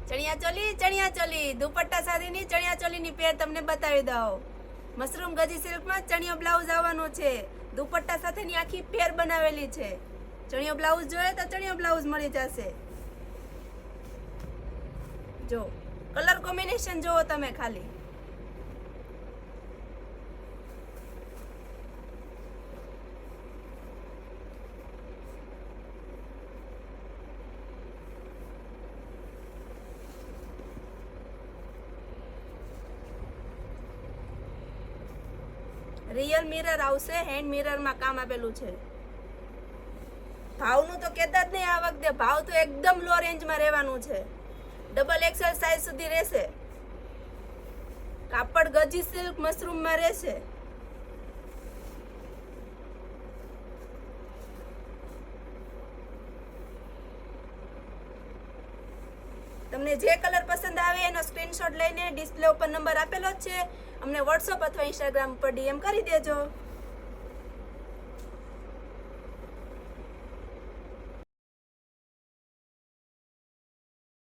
ચણિયા ચોલી દુપટ્ટા સાથેની ચણિયા ચોલીની પેર તમને બતાવી દઉં. મશરૂમ ગજી સિલ્કમાં ચણિયો બ્લાઉઝ આવવાનો છે. દુપટ્ટા સાથેની આખી પેર બનાવેલી છે. ચણિયો બ્લાઉઝ જોઈએ તો ચણિયો બ્લાઉઝ મળી જશે. જો કલર કોમ્બિનેશન જોવો તમે ખાલી. રિયલ મિરર આવશે, હેન્ડ મિરરમાં કામ આપેલું છે. ભાવનું તો કહેતા જ નહીં આ વખતે. ભાવ તો એકદમ લો રેન્જમાં રહેવાનું છે. ડબલ એક્સેલ સાઇઝ સુધી રહેશે. કાપડ ગજી સિલ્ક મશરૂમમાં રહેશે. તમને જે કલર પસંદ આવે એનો સ્ક્રીનશોટ લઈને ડિસ્પ્લે ઉપર નંબર આપેલો જ છે, અમને વોટ્સઅપ અથવા ઇન્સ્ટાગ્રામ પર ડીએમ કરી દેજો.